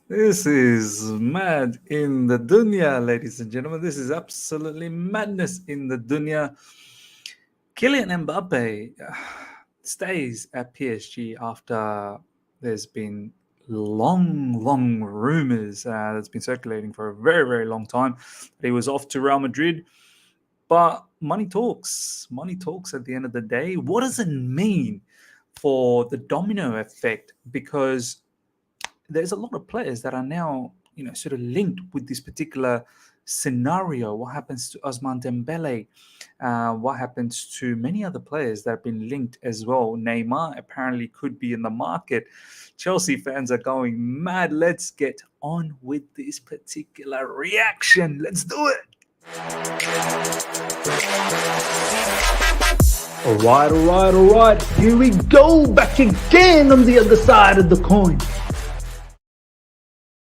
This is mad in the dunya, ladies and gentlemen. This is absolutely madness in the dunya. Kylian Mbappe stays at PSG after there's been long rumors that's been circulating for a very long time that he was off to Real Madrid. But money talks. Money talks at the end of the day. What does it mean for the domino effect? Because there's a lot of players that are now, sort of linked with this particular scenario. What happens to Ousmane Dembele? What happens to many other players that have been linked as well? Neymar apparently could be in the market. Chelsea fans are going mad. Let's get on with this particular reaction. Let's do it. All right. Here we go, back again on the other side of the coin.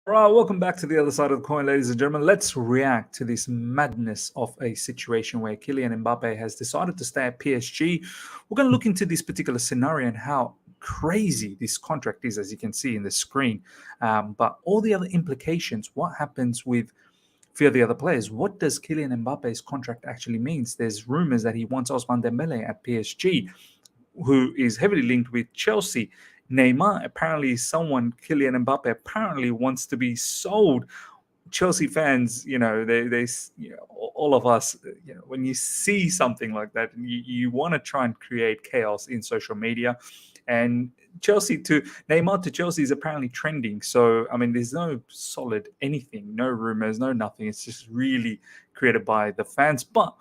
All right, welcome back to the other side of the coin, ladies and gentlemen. Let's react to this madness of a situation where Kylian Mbappe has decided to stay at PSG. We're going to look into this particular scenario and how crazy this contract is, as you can see in the screen. But all the other implications, what happens with few of the other players. What does Kylian Mbappe's contract actually means? There's rumors that he wants Ousmane Dembele at PSG, who is heavily linked with Chelsea. Neymar apparently someone Kylian Mbappe apparently wants to be sold. Chelsea fans, all of us, when you see something like that, you want to try and create chaos in social media. And Neymar to Chelsea is apparently trending. So, I mean, there's no solid anything, no rumors, no nothing. It's just really created by the fans. But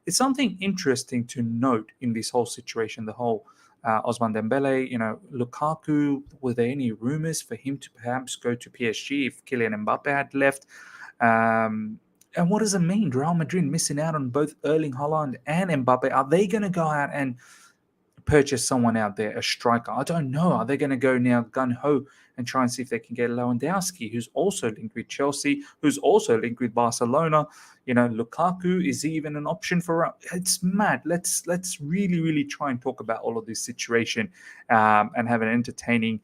it's something interesting to note in this whole situation, the whole Ousmane Dembele, Lukaku, were there any rumors for him to perhaps go to PSG if Kylian Mbappe had left? And what does it mean? Real Madrid missing out on both Erling Haaland and Mbappe. Are they going to go out and purchase someone out there, a striker? I don't know. Are they going to go now gun ho and try and see if they can get Lewandowski, who's also linked with Chelsea, who's also linked with Barcelona? Lukaku, is he even an option for? It's mad. Let's really try and talk about all of this situation and have an entertaining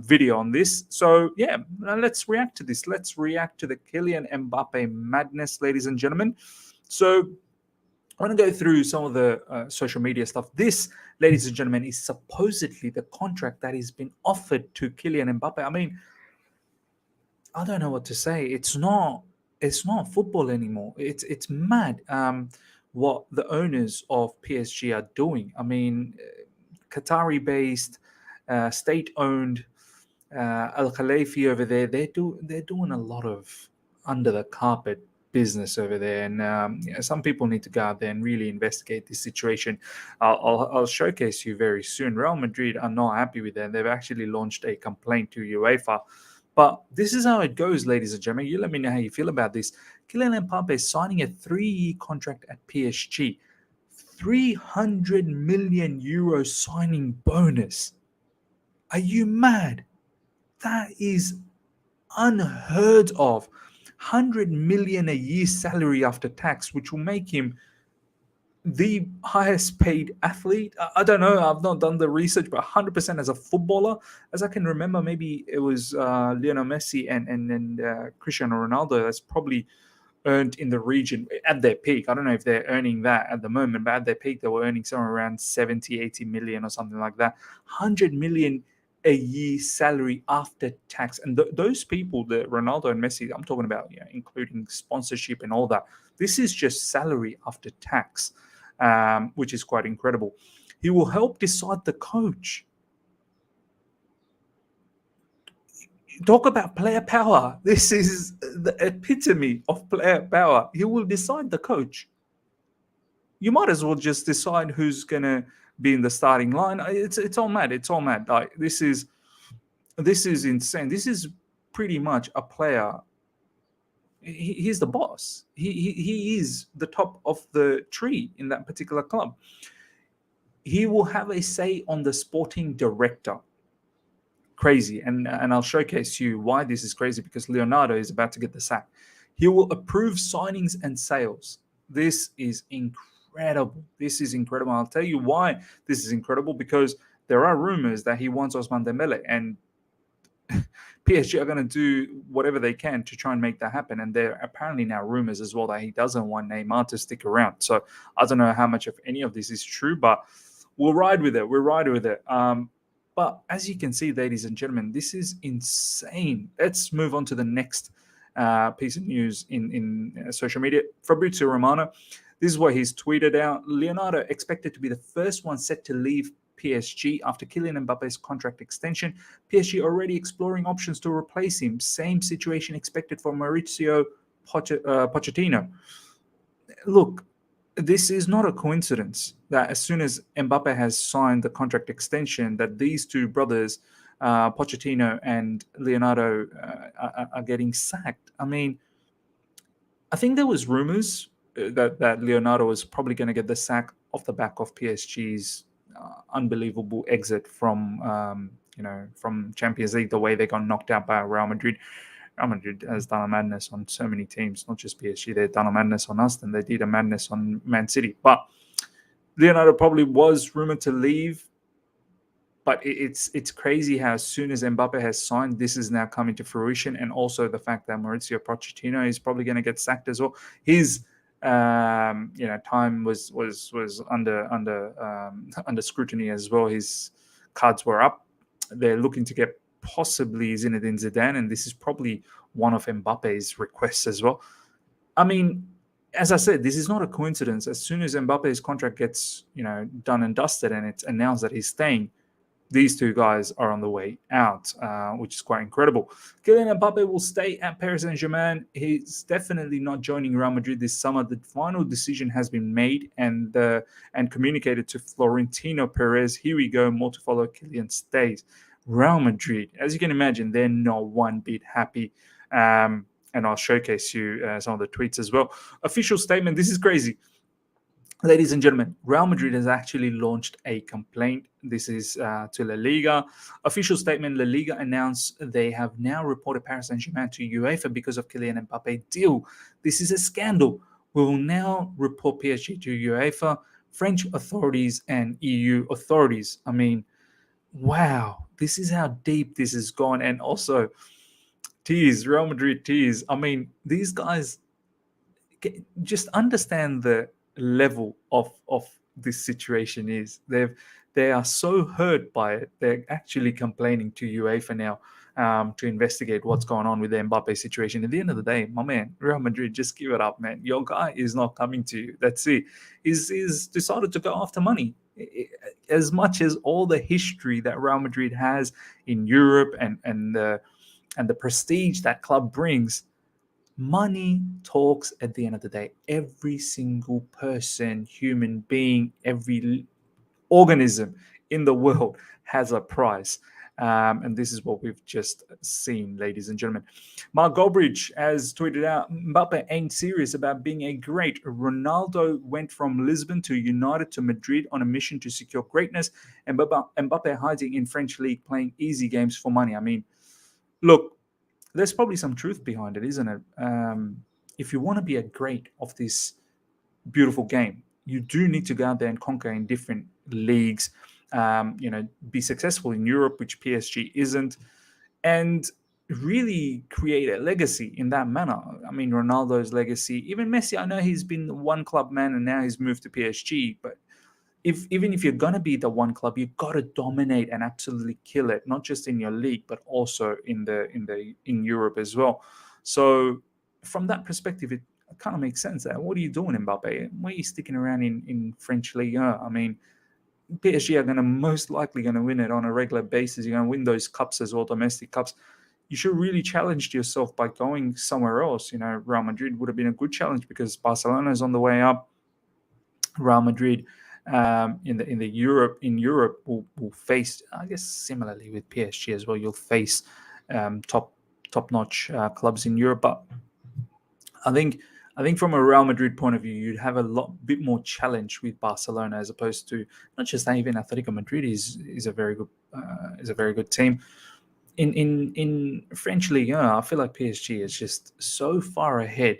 video on this. So yeah, let's react to this. Let's react to the Kylian Mbappe madness, ladies and gentlemen. So I want to go through some of the social media stuff. This, ladies and gentlemen, is supposedly the contract that has been offered to Kylian Mbappe. I mean, I don't know what to say. It's not. It's not football anymore. It's mad. What the owners of PSG are doing. I mean, Qatari-based, state-owned Al Khalifi over there. They're doing a lot of under the carpet business over there, and some people need to go out there and really investigate this situation. I'll showcase you very soon. Real Madrid are not happy with that. They've actually launched a complaint to UEFA. But this is how it goes, ladies and gentlemen. You let me know how you feel about this. Kylian Mbappe is signing a 3-year contract at PSG. 300 million euro signing bonus. Are you mad? That is unheard of. 100 million a year salary after tax, which will make him the highest paid athlete. I don't know. I've not done the research, but 100% as a footballer, as I can remember, maybe it was Lionel Messi and Cristiano Ronaldo. That's probably earned in the region at their peak. I don't know if they're earning that at the moment, but at their peak, they were earning somewhere around 70, 80 million or something like that. 100 million a year salary after tax. And those people, the Ronaldo and Messi, I'm talking about, including sponsorship and all that. This is just salary after tax, which is quite incredible. He will help decide the coach. Talk about player power. This is the epitome of player power. He will decide the coach. You might as well just decide who's gonna be in the starting line. It's all mad. It's all mad. Like this is insane. This is pretty much a player. He's the boss. He is the top of the tree in that particular club. He will have a say on the sporting director. Crazy, and I'll showcase you why this is crazy, because Leonardo is about to get the sack. He will approve signings and sales. This is incredible. This is incredible. I'll tell you why this is incredible, because there are rumors that he wants Ousmane Dembele, and PSG are going to do whatever they can to try and make that happen. And there are apparently now rumors as well that he doesn't want Neymar to stick around. So I don't know how much of any of this is true, but we'll ride with it. We'll ride with it. But as you can see, ladies and gentlemen, this is insane. Let's move on to the next piece of news in social media. Fabrizio Romano, this is what he's tweeted out. Leonardo expected to be the first one set to leave PSG after Kylian Mbappe's contract extension. PSG already exploring options to replace him. Same situation expected for Mauricio Pochettino. Look, this is not a coincidence that as soon as Mbappe has signed the contract extension, that these two brothers, Pochettino and Leonardo, are getting sacked. I mean, I think there was rumors that Leonardo was probably going to get the sack off the back of PSG's unbelievable exit from from Champions League, the way they got knocked out by Real Madrid. Real Madrid has done a madness on so many teams, not just PSG. They've done a madness on us, and they did a madness on Man City. But Leonardo probably was rumored to leave. But it's crazy how as soon as Mbappe has signed, this is now coming to fruition, and also the fact that Mauricio Pochettino is probably going to get sacked as well. His time was under scrutiny as well. His cards were up. They're looking to get possibly Zinedine Zidane, and this is probably one of Mbappe's requests as well. I mean, as I said, this is not a coincidence. As soon as Mbappe's contract gets done and dusted, and it's announced that he's staying, these two guys are on the way out, which is quite incredible. Kylian Mbappé will stay at Paris Saint-Germain. He's definitely not joining Real Madrid this summer. The final decision has been made and communicated to Florentino Perez. Here we go, more to follow. Kylian stays. Real Madrid, as you can imagine, they're not one bit happy. And I'll showcase you some of the tweets as well. Official statement. This is crazy. Ladies and gentlemen, Real Madrid has actually launched a complaint. This is to La Liga. Official statement, La Liga announced they have now reported Paris Saint-Germain to UEFA because of Kylian Mbappé deal. This is a scandal. We will now report PSG to UEFA, French authorities and EU authorities. I mean, wow, this is how deep this has gone. And also, Real Madrid tease. I mean, these guys just understand the level of this situation is. They are so hurt by it. They're actually complaining to UEFA now to investigate what's going on with the Mbappe situation. At the end of the day, my man, Real Madrid, just give it up, man. Your guy is not coming to you. That's it. He's decided to go after money. As much as all the history that Real Madrid has in Europe and the prestige that club brings, money talks at the end of the day. Every single person, human being, every organism in the world has a price. And this is what we've just seen, ladies and gentlemen. Mark Goldbridge has tweeted out, Mbappe ain't serious about being a great. Ronaldo went from Lisbon to United to Madrid on a mission to secure greatness. And Mbappe hiding in French league playing easy games for money. I mean, look, there's probably some truth behind it, isn't it? If you want to be a great of this beautiful game, you do need to go out there and conquer in different leagues, be successful in Europe, which PSG isn't, and really create a legacy in that manner. I mean, Ronaldo's legacy, even Messi, I know he's been one club man and now he's moved to PSG, but even if you're going to be the one club, you've got to dominate and absolutely kill it, not just in your league, but also in Europe as well. So from that perspective, it kind of makes sense. What are you doing, Mbappe? Why are you sticking around in French League? I mean, PSG are going to most likely going to win it on a regular basis. You're going to win those cups as well, domestic cups. You should really challenge yourself by going somewhere else. Real Madrid would have been a good challenge because Barcelona is on the way up. Real Madrid in Europe will face, I guess, similarly with PSG as well. You'll face top-notch clubs in Europe, but I think from a Real Madrid point of view, you'd have a bit more challenge with Barcelona as opposed to not just that. Even Atletico Madrid is a very good team. In French League, I feel like PSG is just so far ahead.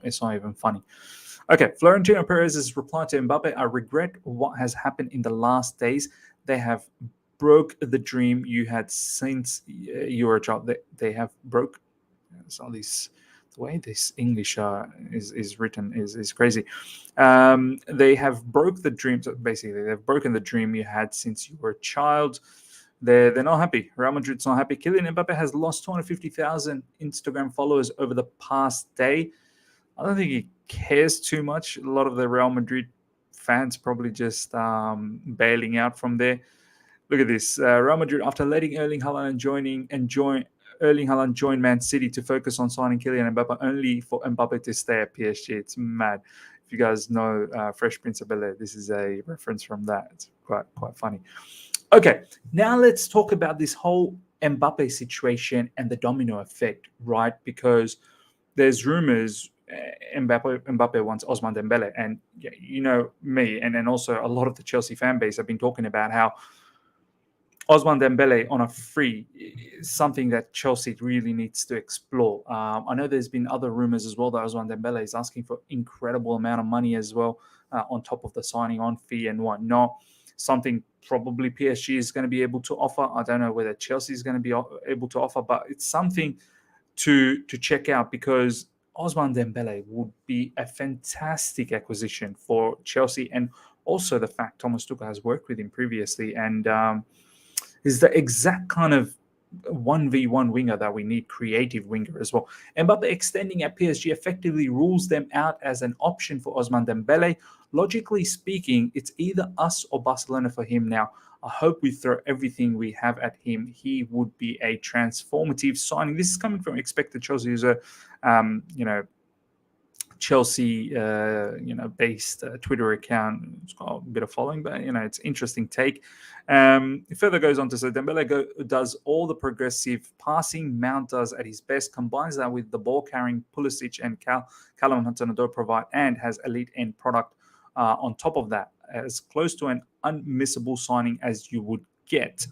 It's not even funny. Okay, Florentino Perez's reply to Mbappe, I regret what has happened in the last days. They have broke the dream you had since you were a child. They have broke. So these, the way this English is written is crazy. They have broke the dream. So basically, they've broken the dream you had since you were a child. They're not happy. Real Madrid's not happy. Kylian Mbappe has lost 250,000 Instagram followers over the past day. I don't think he cares too much. A lot of the Real Madrid fans probably just bailing out from there. Look at this. Real Madrid, after letting Erling Haaland join Man City to focus on signing Kylian Mbappe, only for Mbappe to stay at PSG. It's mad. If you guys know Fresh Prince of Bel-Air, this is a reference from that. It's quite funny. Okay, now let's talk about this whole Mbappe situation and the domino effect, right? Because there's rumors Mbappe wants Ousmane Dembele, and you know me, and then also a lot of the Chelsea fan base have been talking about how Ousmane Dembele on a free is something that Chelsea really needs to explore. I know there's been other rumors as well that Ousmane Dembele is asking for incredible amount of money as well on top of the signing on fee and whatnot. Something probably PSG is going to be able to offer. I don't know whether Chelsea is going to be able to offer, but it's something to check out because Ousmane Dembele would be a fantastic acquisition for Chelsea, and also the fact Thomas Tuchel has worked with him previously and is the exact kind of 1v1 winger that we need, creative winger as well. Mbappe extending at PSG effectively rules them out as an option for Ousmane Dembele. Logically speaking, it's either us or Barcelona for him now. I hope we throw everything we have at him. He would be a transformative signing. This is coming from Expected Chelsea user, Chelsea, based Twitter account. It's got a bit of following, but it's interesting take. It further goes on to say Dembele does all the progressive passing Mount does at his best, combines that with the ball carrying Pulisic and Callum Hudson-Odoi provide, and has elite end product on top of that, as close to an unmissable signing as you would get.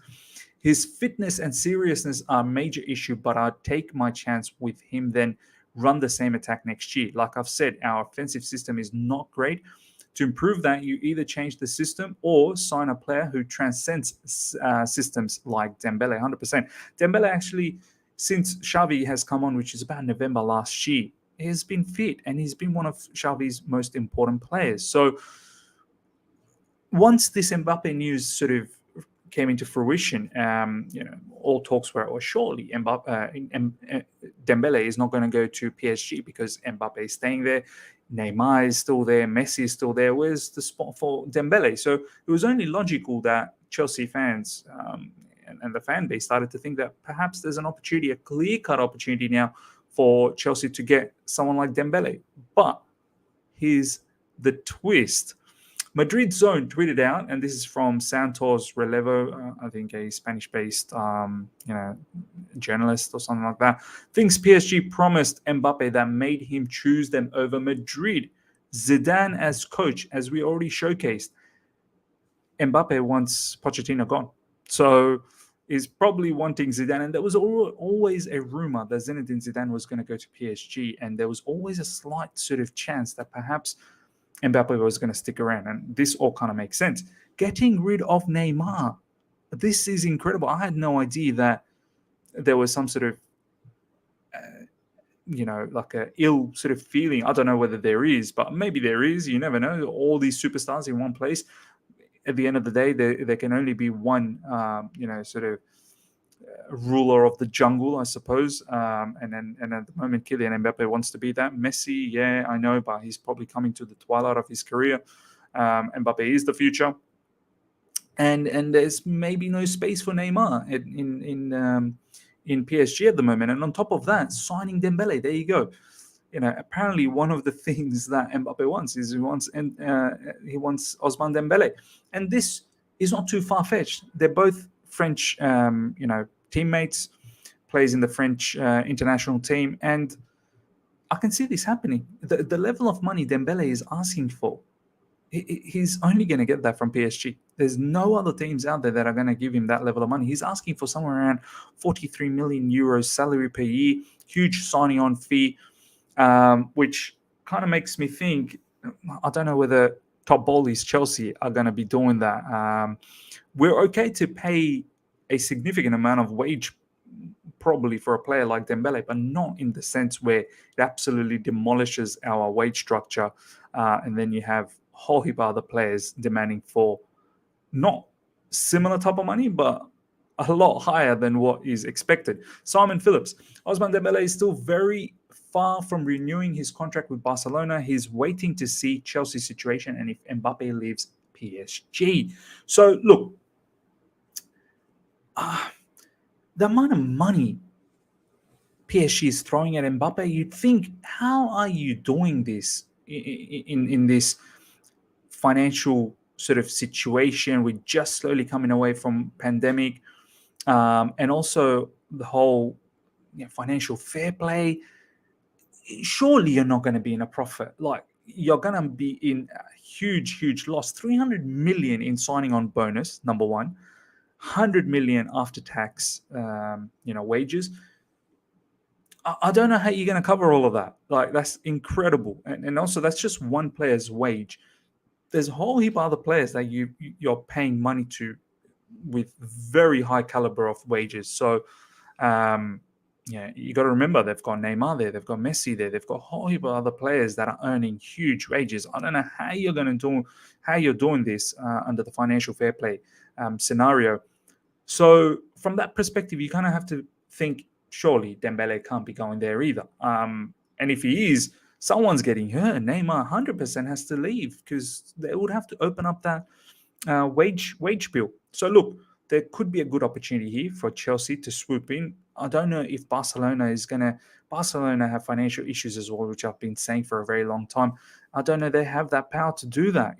His fitness and seriousness are a major issue, but I'd take my chance with him then run the same attack next year. Like I've said, our offensive system is not great. To improve that, you either change the system or sign a player who transcends systems like Dembele, 100%. Dembele actually, since Xavi has come on, which is about November last year, he has been fit and he's been one of Xavi's most important players. So once this Mbappe news sort of came into fruition, all talks were surely Dembele is not going to go to PSG because Mbappe is staying there. Neymar is still there. Messi is still there. Where's the spot for Dembele? So it was only logical that Chelsea fans and the fan base started to think that perhaps there's an opportunity, a clear-cut opportunity now for Chelsea to get someone like Dembele. But here's the twist. Madrid Zone tweeted out, and this is from Santos Relevo, I think a Spanish-based, journalist or something like that, thinks PSG promised Mbappe that made him choose them over Madrid. Zidane as coach, as we already showcased, Mbappe wants Pochettino gone. So is probably wanting Zidane. And there was always a rumor that Zinedine Zidane was going to go to PSG, and there was always a slight sort of chance that perhaps Mbappe was going to stick around, and this all kind of makes sense. Getting rid of Neymar, this is incredible. I had no idea that there was some sort of, like a ill sort of feeling. I don't know whether there is, but maybe there is. You never know. All these superstars in one place. At the end of the day, there can only be one, sort of ruler of the jungle, I suppose. And at the moment, Kylian Mbappe wants to be that. Messi, yeah, I know, but he's probably coming to the twilight of his career. Mbappe is the future, and there's maybe no space for Neymar in PSG at the moment. And on top of that, signing Dembele, there you go. Apparently one of the things that Mbappe wants is he wants Ousmane Dembele, and this is not too far fetched. They're both French, teammates, plays in the French international team, and I can see this happening. The level of money Dembele is asking for, he's only going to get that from PSG. There's no other teams out there that are going to give him that level of money. He's asking for somewhere around 43 million euros salary per year, huge signing on fee, which kind of makes me think, I don't know whether top bullies Chelsea are going to be doing that. we're okay to pay a significant amount of wage probably for a player like Dembele, but not in the sense where it absolutely demolishes our wage structure. And then you have a whole heap of other players demanding for not similar type of money, but a lot higher than what is expected. Simon Phillips, Ousmane Dembélé is still very far from renewing his contract with Barcelona. He's waiting to see Chelsea's situation and if Mbappe leaves PSG. So look, the amount of money PSG is throwing at Mbappe, you'd think, how are you doing this in this financial sort of situation? We're just slowly coming away from pandemic, and also the whole financial fair play. Surely you're not going to be in a profit. Like, you're going to be in a huge loss. 300 million in signing on bonus, number one. 100 million after tax, wages. I don't know how you're going to cover all of that. Like, that's incredible. And also, that's just one player's wage. There's a whole heap of other players that you're paying money to with very high caliber of wages. So, you got to remember they've got Neymar there, they've got Messi there, they've got a whole heap of other players that are earning huge wages. I don't know how you're doing this under the financial fair play scenario. So, from that perspective, you kind of have to think, surely Dembele can't be going there either. And if he is, someone's getting hurt. Neymar 100% has to leave because they would have to open up that wage bill. So look, there could be a good opportunity here for Chelsea to swoop in. I don't know if Barcelona have financial issues as well, which I've been saying for a very long time. I don't know they have that power to do that.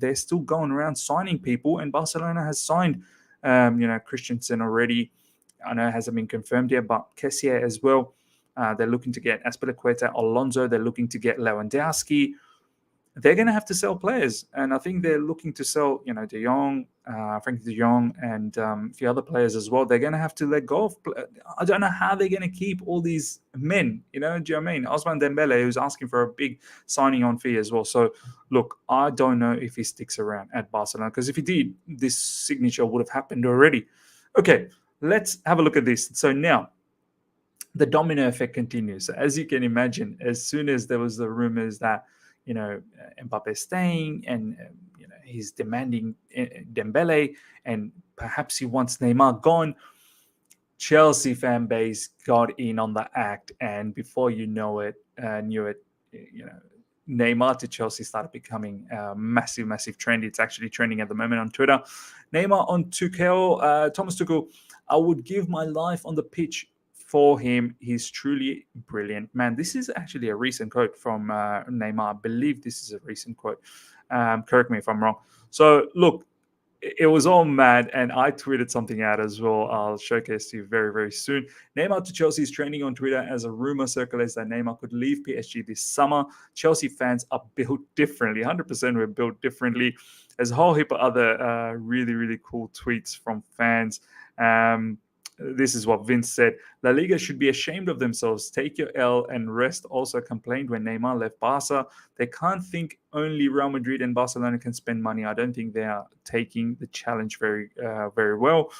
They're still going around signing people, and Barcelona has signed Christensen already. I know it hasn't been confirmed yet, but Kessié as well. They're looking to get Azpilicueta, Alonso. They're looking to get Lewandowski. They're going to have to sell players, and I think they're looking to sell, De Jong, Frankie De Jong, and a few other players as well. They're going to have to let go of. I don't know how they're going to keep all these men. Do you know what I mean? Ousmane Dembele, who's asking for a big signing on fee as well. So, look, I don't know if he sticks around at Barcelona, because if he did, this signature would have happened already. Okay, let's have a look at this. So now, the domino effect continues. So as you can imagine, as soon as there was the rumors that Mbappe staying and he's demanding Dembele and perhaps he wants Neymar gone, Chelsea fan base got in on the act, and before you know it, Neymar to Chelsea started becoming a massive trend. It's actually trending at the moment on Twitter. Neymar on Tuchel, Thomas Tuchel, I would give my life on the pitch for him. He's truly brilliant. Man, this is actually a recent quote from Neymar. I believe this is a recent quote. Correct me if I'm wrong. So, look, it was all mad, and I tweeted something out as well. I'll showcase to you very, very soon. Neymar to Chelsea is trending on Twitter as a rumor circulates that Neymar could leave PSG this summer. Chelsea fans are built differently. 100% we're built differently. There's a whole heap of other really, really cool tweets from fans. This is what Vince said. La Liga should be ashamed of themselves. Take your L and rest. Also complained when Neymar left Barca. They can't think only Real Madrid and Barcelona can spend money. I don't think they are taking the challenge very well.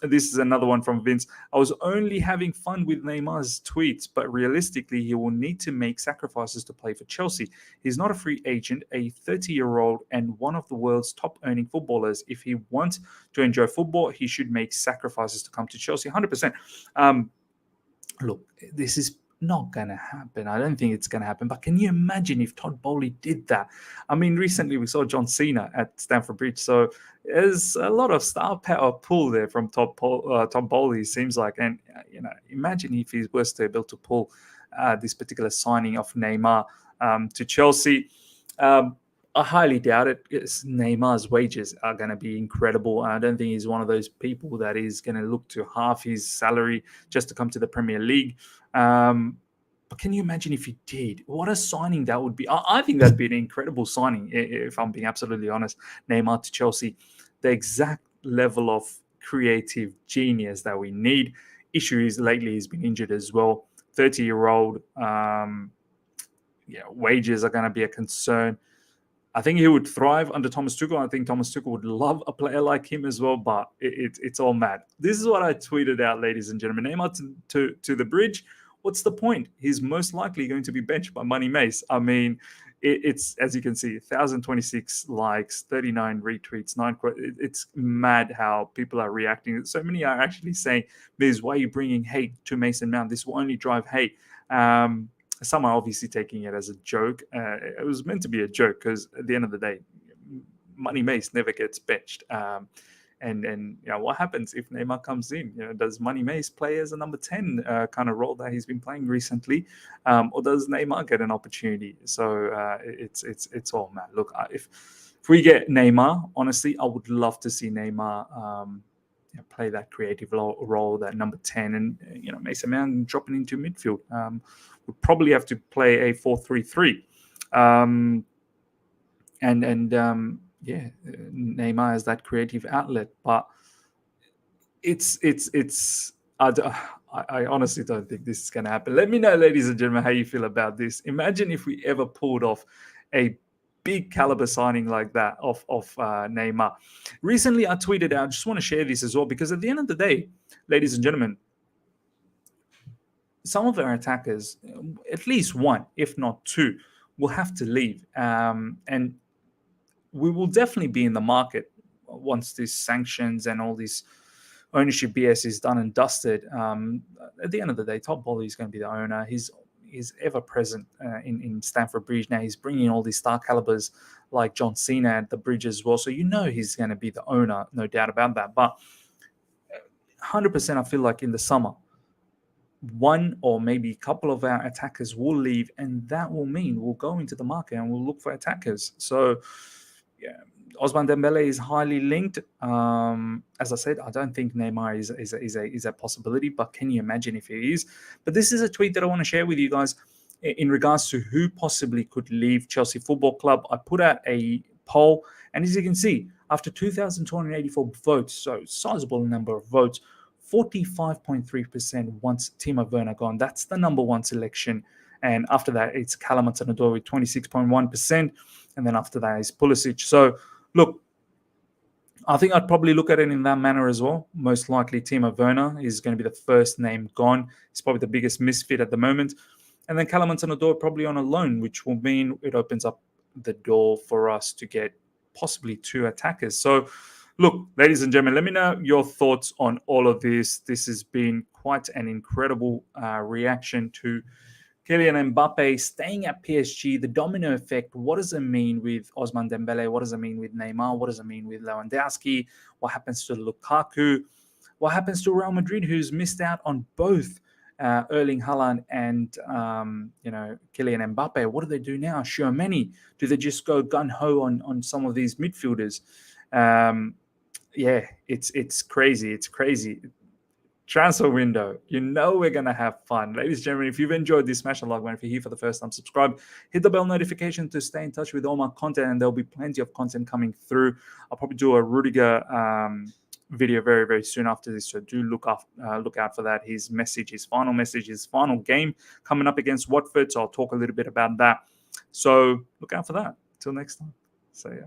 This is another one from Vince. I was only having fun with Neymar's tweets, but realistically, he will need to make sacrifices to play for Chelsea. He's not a free agent, a 30-year-old and one of the world's top earning footballers. If he wants to enjoy football, he should make sacrifices to come to Chelsea. 100%. Look, this is not going to happen. I don't think it's going to happen. But can you imagine if Todd Bowley did that? I mean, recently we saw John Cena at Stamford Bridge. So there's a lot of star power pull there from Todd Bowley, it seems like. And, imagine if he was to be able to pull this particular signing of Neymar to Chelsea. I highly doubt it. Neymar's wages are going to be incredible. I don't think he's one of those people that is going to look to half his salary just to come to the Premier League. But can you imagine if he did? What a signing that would be. I think that'd be an incredible signing, if I'm being absolutely honest. Neymar to Chelsea, the exact level of creative genius that we need. Issue is lately he's been injured as well. 30-year-old, wages are going to be a concern. I think he would thrive under Thomas Tuchel. I think Thomas Tuchel would love a player like him as well, but it's all mad. This is what I tweeted out, ladies and gentlemen. Neymar to the bridge. What's the point? He's most likely going to be benched by Money Mace. I mean, it's, as you can see, 1,026 likes, 39 retweets, 9. It's mad how people are reacting. So many are actually saying, "Miz, why are you bringing hate to Mason Mount? This will only drive hate." Some are obviously taking it as a joke. It was meant to be a joke because at the end of the day, Money Mace never gets benched. And you know, what happens if Neymar comes in? You know, does Money Mace play as a number 10 kind of role that he's been playing recently, or does Neymar get an opportunity? So it's all mad. Look, if we get Neymar, honestly, I would love to see Neymar play that creative role, that number 10, and you know, Mason Mount dropping into midfield. We'll probably have to play a 4-3-3, yeah, Neymar has that creative outlet, but I honestly don't think this is going to happen. Let me know, ladies and gentlemen, how you feel about this. Imagine if we ever pulled off a big caliber signing like that of Neymar. Recently, I tweeted out, I just want to share this as well, because at the end of the day, ladies and gentlemen, some of our attackers, at least one, if not two, will have to leave. And we will definitely be in the market once these sanctions and all this ownership BS is done and dusted. At the end of the day, Todd Boehly is going to be the owner. He's ever present in Stamford Bridge now. He's bringing all these star calibers like John Cena at the bridge as well. So you know he's going to be the owner, no doubt about that. But 100%, I feel like in the summer, one or maybe a couple of our attackers will leave, and that will mean we'll go into the market and we'll look for attackers. So yeah, Ousmane Dembélé is highly linked. As I said, I don't think Neymar is a possibility, but can you imagine if he is? But this is a tweet that I want to share with you guys in regards to who possibly could leave Chelsea Football Club. I put out a poll, and as you can see, after 2,284 votes, so sizable number of votes, 45.3% wants Timo Werner gone. That's the number one selection. And after that, it's Callum Hudson-Odoi with 26.1%. And then after that is Pulisic. So, look, I think I'd probably look at it in that manner as well. Most likely Timo Werner is going to be the first name gone. He's probably the biggest misfit at the moment. And then Callum Hudson-Odoi probably on a loan, which will mean it opens up the door for us to get possibly two attackers. So, look, ladies and gentlemen, let me know your thoughts on all of this. This has been quite an incredible reaction to Kylian Mbappe staying at PSG, the domino effect. What does it mean with Ousmane Dembélé? What does it mean with Neymar? What does it mean with Lewandowski? What happens to Lukaku? What happens to Real Madrid, who's missed out on both Erling Haaland and Kylian Mbappe? What do they do now? Tchouaméni? Do they just go gun-ho on some of these midfielders? Yeah, it's crazy. It's crazy. Transfer window. You know we're going to have fun. Ladies and gentlemen, if you've enjoyed this, smash a like button. If you're here for the first time, subscribe. Hit the bell notification to stay in touch with all my content, and there'll be plenty of content coming through. I'll probably do a Rudiger video very, very soon after this, so do look out for that. His final message, his final game coming up against Watford, so I'll talk a little bit about that. So look out for that. Till next time. See ya.